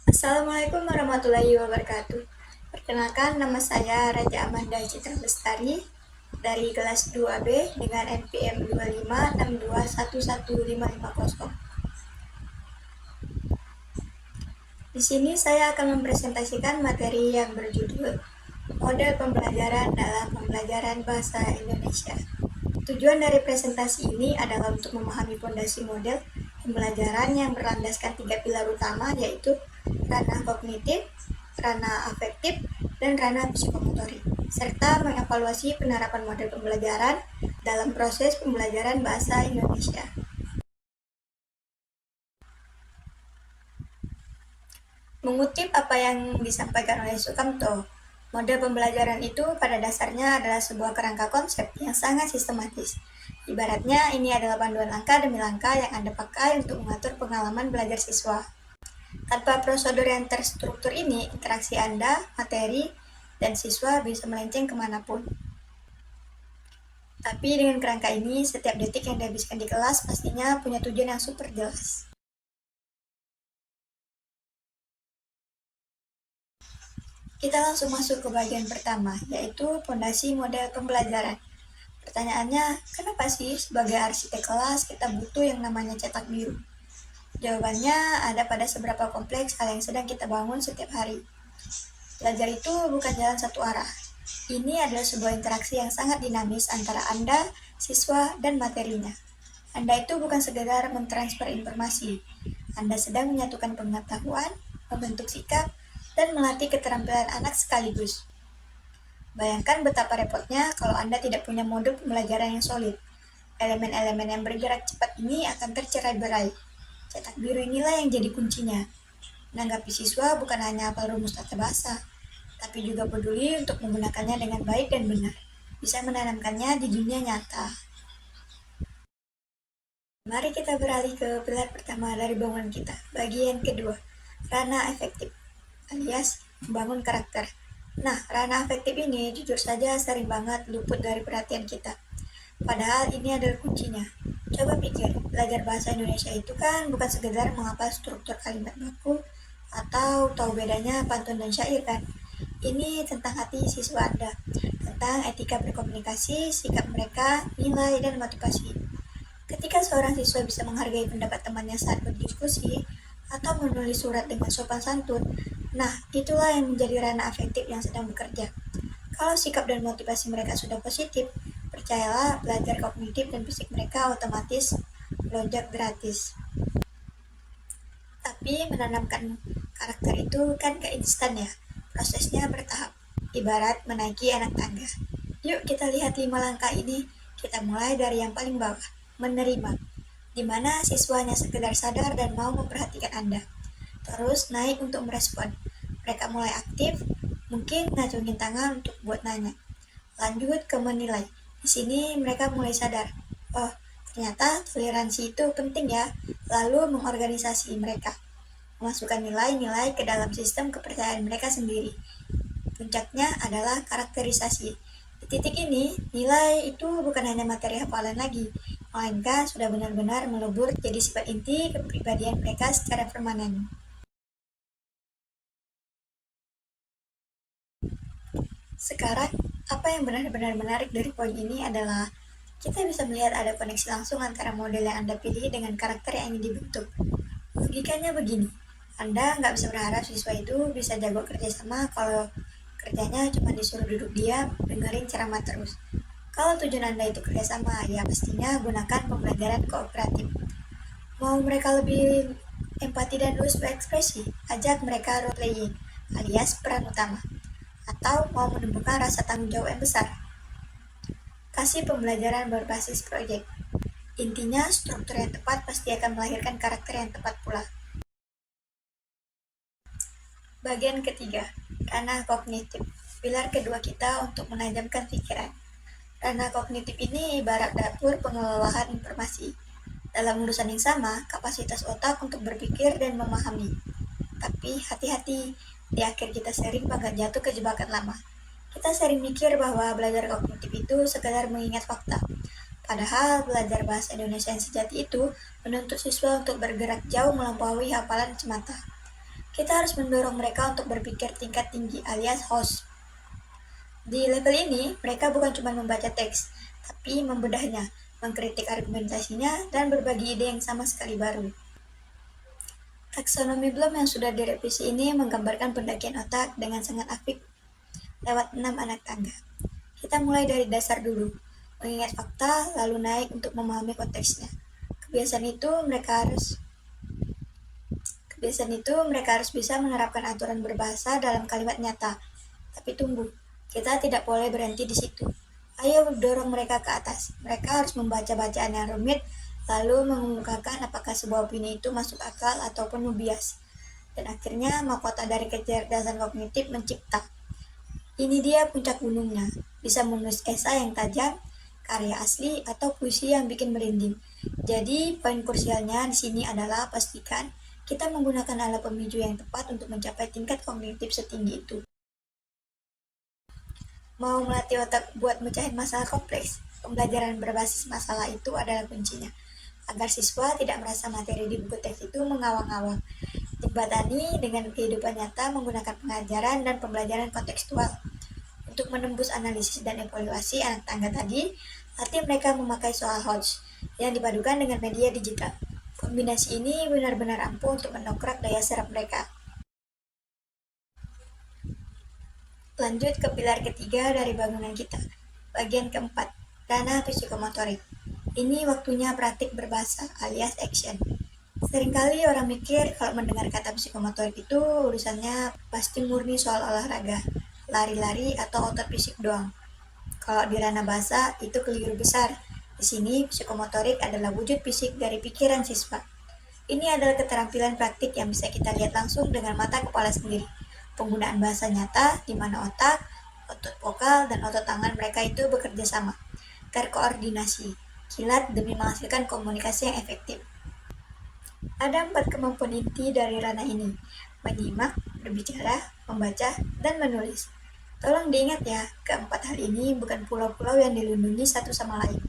Assalamualaikum warahmatullahi wabarakatuh. Perkenalkan, nama saya Raja Amanda Citra Lestari dari kelas 2B dengan NPM 2562111550. Di sini saya akan mempresentasikan materi yang berjudul Model Pembelajaran dalam Pembelajaran Bahasa Indonesia. Tujuan dari presentasi ini adalah untuk memahami fondasi model pembelajaran yang berlandaskan 3 pilar utama, yaitu ranah kognitif, ranah afektif, dan ranah psikomotorik, serta mengevaluasi penerapan model pembelajaran dalam proses pembelajaran bahasa Indonesia. Mengutip apa yang disampaikan oleh Sukamto, model pembelajaran itu pada dasarnya adalah sebuah kerangka konsep yang sangat sistematis. Ibaratnya ini adalah panduan langkah demi langkah yang Anda pakai untuk mengatur pengalaman belajar siswa. Tanpa prosedur yang terstruktur ini, interaksi Anda, materi, dan siswa bisa melenceng kemanapun. Tapi dengan kerangka ini, setiap detik yang dihabiskan di kelas pastinya punya tujuan yang super jelas. Kita langsung masuk ke bagian pertama, yaitu fondasi model pembelajaran. Pertanyaannya, kenapa sih sebagai arsitek kelas kita butuh yang namanya cetak biru? Jawabannya ada pada seberapa kompleks hal yang sedang kita bangun setiap hari. Belajar itu bukan jalan satu arah. Ini adalah sebuah interaksi yang sangat dinamis antara Anda, siswa, dan materinya. Anda itu bukan sekedar mentransfer informasi. Anda sedang menyatukan pengetahuan, membentuk sikap, dan melatih keterampilan anak sekaligus. Bayangkan betapa repotnya kalau Anda tidak punya modul pembelajaran yang solid. Elemen-elemen yang bergerak cepat ini akan tercerai-berai. Cetak biru inilah yang jadi kuncinya. Menanggapi siswa bukan hanya hafal rumus tata bahasa, tapi juga peduli untuk menggunakannya dengan baik dan benar. Bisa menanamkannya di dunia nyata. Mari kita beralih ke pilar pertama dari bangunan kita, bagian kedua, ranah efektif, alias membangun karakter. Nah, ranah afektif ini jujur saja sering banget luput dari perhatian kita. Padahal ini adalah kuncinya. Coba pikir, belajar bahasa Indonesia itu kan bukan sekedar menghafal struktur kalimat baku atau tahu bedanya pantun dan syair kan. Ini tentang hati siswa Anda, tentang etika berkomunikasi, sikap mereka, nilai, dan motivasi. Ketika seorang siswa bisa menghargai pendapat temannya saat berdiskusi atau menulis surat dengan sopan santun, nah itulah yang menjadi ranah afektif yang sedang bekerja. Kalau sikap dan motivasi mereka sudah positif, percayalah belajar kognitif dan fisik mereka otomatis melonjak gratis. Tapi menanamkan karakter itu kan gak instan ya, prosesnya bertahap, ibarat menaiki anak tangga. Yuk kita lihat 5 langkah ini. Kita mulai dari yang paling bawah, menerima, di mana siswanya sekedar sadar dan mau memperhatikan Anda. Terus naik untuk merespon. Mereka mulai aktif, mungkin ngacungin tangan untuk buat nanya. Lanjut ke menilai. Di sini mereka mulai sadar. Oh, ternyata toleransi itu penting ya. Lalu mengorganisasi mereka. Memasukkan nilai-nilai ke dalam sistem kepercayaan mereka sendiri. Puncaknya adalah karakterisasi. Di titik ini, nilai itu bukan hanya materi hafalan lagi, melainkan sudah benar-benar melebur jadi sifat inti kepribadian mereka secara permanen. Sekarang, apa yang benar-benar menarik dari poin ini adalah kita bisa melihat ada koneksi langsung antara model yang Anda pilih dengan karakter yang ingin dibentuk. Logikanya begini, Anda nggak bisa berharap siswa itu bisa jago kerjasama kalau kerjanya cuma disuruh duduk diam, dengerin ceramah terus. Kalau tujuan Anda itu kerjasama, ya pastinya gunakan pembelajaran kooperatif. Mau mereka lebih empati dan lulus berekspresi, ajak mereka role playing, alias peran utama. Atau mau menumbuhkan rasa tanggung jawab yang besar, kasih pembelajaran berbasis proyek. Intinya, struktur yang tepat pasti akan melahirkan karakter yang tepat pula. Bagian ketiga, ranah kognitif. Pilar kedua kita untuk menajamkan pikiran. Ranah kognitif ini ibarat dapur pengelolaan informasi. Dalam urusan yang sama, kapasitas otak untuk berpikir dan memahami. Tapi hati-hati, di akhir kita sering banget jatuh ke jebakan lama. Kita sering mikir bahwa belajar kognitif itu sekedar mengingat fakta. Padahal belajar bahasa Indonesia yang sejati itu menuntut siswa untuk bergerak jauh melampaui hafalan semata. Kita harus mendorong mereka untuk berpikir tingkat tinggi alias HOS. Di level ini, mereka bukan cuma membaca teks, tapi membedahnya, mengkritik argumentasinya, dan berbagi ide yang sama sekali baru. Taksonomi Bloom yang sudah direvisi ini menggambarkan pendakian otak dengan sangat apik lewat 6 anak tangga. Kita mulai dari dasar dulu, mengingat fakta, lalu naik untuk memahami konteksnya. Kebiasaan itu mereka harus bisa menerapkan aturan berbahasa dalam kalimat nyata. Tapi tunggu, kita tidak boleh berhenti di situ. Ayo dorong mereka ke atas. Mereka harus membaca bacaan yang rumit, lalu mengemukakan apakah sebuah opini itu masuk akal ataupun bias. Dan akhirnya mahkota dari kecerdasan kognitif mencipta. Ini dia puncak gunungnya, bisa menulis esai yang tajam, karya asli, atau puisi yang bikin merinding. Jadi, poin krusialnya di sini adalah pastikan kita menggunakan alat pemicu yang tepat untuk mencapai tingkat kognitif setinggi itu. Mau melatih otak buat mecahin masalah kompleks, pembelajaran berbasis masalah itu adalah kuncinya, agar siswa tidak merasa materi di buku teks itu mengawang-awang. Jembatani dengan kehidupan nyata menggunakan pengajaran dan pembelajaran kontekstual. Untuk menembus analisis dan evaluasi anak tangga tadi, latih mereka memakai soal Hodge yang dipadukan dengan media digital. Kombinasi ini benar-benar ampuh untuk mendongkrak daya serap mereka. Lanjut ke pilar ketiga dari bangunan kita, bagian keempat, ranah psikomotorik. Ini waktunya praktik berbahasa alias action. Seringkali orang mikir kalau mendengar kata psikomotorik itu urusannya pasti murni soal olahraga, lari-lari atau otot fisik doang. Kalau di ranah bahasa itu keliru besar. Di sini psikomotorik adalah wujud fisik dari pikiran siswa. Ini adalah keterampilan praktik yang bisa kita lihat langsung dengan mata kepala sendiri. Penggunaan bahasa nyata di mana otak, otot vokal, dan otot tangan mereka itu bekerja sama, terkoordinasi, kilat demi menghasilkan komunikasi yang efektif. Ada 4 kemampuan inti dari ranah ini: menyimak, berbicara, membaca, dan menulis. Tolong diingat ya, keempat hal ini bukan pulau-pulau yang dilindungi satu sama lain.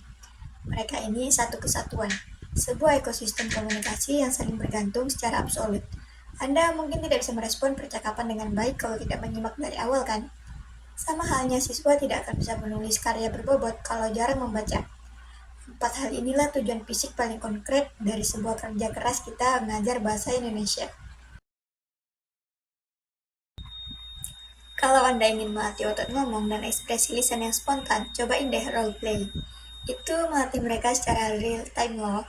Mereka ini satu kesatuan, sebuah ekosistem komunikasi yang saling bergantung secara absolut. Anda mungkin tidak bisa merespon percakapan dengan baik kalau tidak menyimak dari awal, kan? Sama halnya siswa tidak akan bisa menulis karya berbobot kalau jarang membaca. 4 hal inilah tujuan fisik paling konkret dari sebuah kerja keras kita mengajar bahasa Indonesia. Kalau Anda ingin melatih otot ngomong dan ekspresi lisan yang spontan, cobain deh role play. Itu melatih mereka secara real time loh.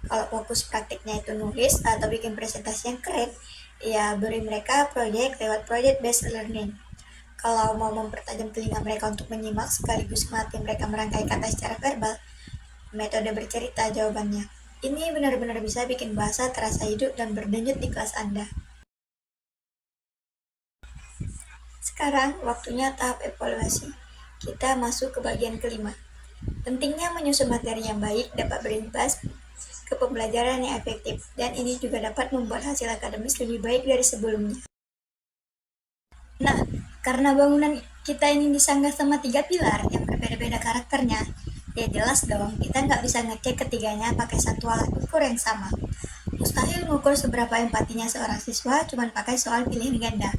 Kalau fokus praktiknya itu nulis atau bikin presentasi yang keren, ya beri mereka proyek lewat project based learning. Kalau mau mempertajam telinga mereka untuk menyimak sekaligus melatih mereka merangkai kata secara verbal, metode bercerita jawabannya. Ini benar-benar bisa bikin bahasa terasa hidup dan berdenyut di kelas Anda. Sekarang waktunya tahap evaluasi. Kita masuk ke bagian kelima. Pentingnya menyusun materi yang baik dapat berimbas ke pembelajaran yang efektif, dan ini juga dapat membuat hasil akademis lebih baik dari sebelumnya. Nah, karena bangunan kita ini disanggah sama 3 pilar yang berbeda-beda karakternya, ya jelas dong kita nggak bisa ngecek ketiganya pakai satu alat ukur yang sama. Mustahil mengukur seberapa empatinya seorang siswa cuma pakai soal pilihan ganda.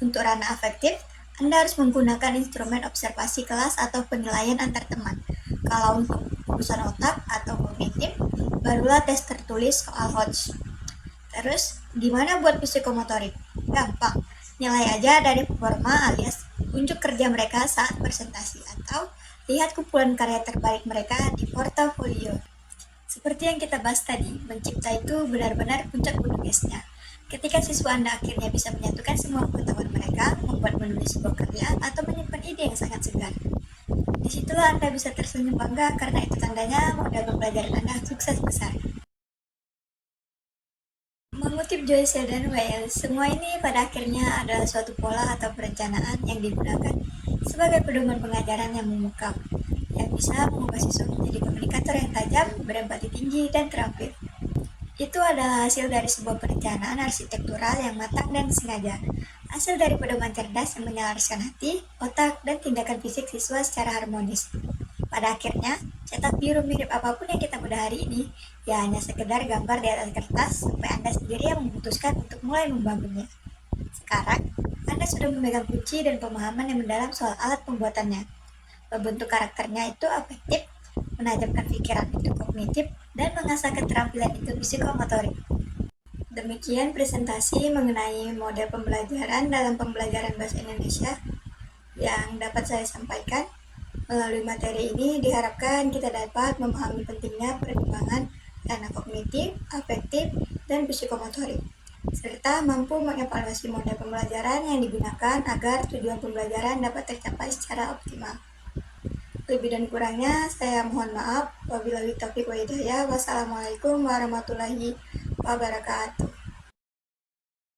Untuk ranah afektif, Anda harus menggunakan instrumen observasi kelas atau penilaian antar teman. Kalau untuk urusan otak atau kognitif, barulah tes tertulis soal Hodge. Terus, gimana buat psikomotorik? Gampang, nilai aja dari performa alias unjuk kerja mereka saat presentasi atau lihat kumpulan karya terbaik mereka di portofolio. Seperti yang kita bahas tadi, mencipta itu benar-benar puncak gunung esnya. Ketika siswa Anda akhirnya bisa menyatukan semua pengetahuan mereka, membuat menulis sebuah karya, atau menyimpan ide yang sangat segar. Disitulah Anda bisa tersenyum bangga karena itu tandanya modal pembelajaran Anda sukses besar. Mengutip Joyce dan Wales, semua ini pada akhirnya adalah suatu pola atau perencanaan yang digunakan sebagai pedoman pengajaran yang memukau, yang bisa mengubah siswa menjadi komunikator yang tajam, berempati tinggi, dan terampil. Itu adalah hasil dari sebuah perencanaan arsitektural yang matang dan sengaja, hasil dari pedoman cerdas yang menyelaraskan hati, otak, dan tindakan fisik siswa secara harmonis. Pada akhirnya, cetak biru mirip apapun yang kita mudah hari ini, ya hanya sekedar gambar di atas kertas sampai Anda sendiri yang memutuskan untuk mulai membangunnya. Sekarang, Anda sudah memegang kunci dan pemahaman yang mendalam soal alat pembuatannya. Membentuk karakternya itu afektif, menajamkan pikiran itu kognitif, dan mengasah keterampilan itu psikomotorik. Demikian presentasi mengenai model pembelajaran dalam pembelajaran bahasa Indonesia yang dapat saya sampaikan. Melalui materi ini diharapkan kita dapat memahami pentingnya perkembangan karena kognitif, afektif, dan psikomotorik, serta mampu mengevaluasi model pembelajaran yang digunakan agar tujuan pembelajaran dapat tercapai secara optimal. Lebih dan kurangnya saya mohon maaf. Wabillahi taufiq wa hidayah. Wassalamualaikum warahmatullahi wabarakatuh.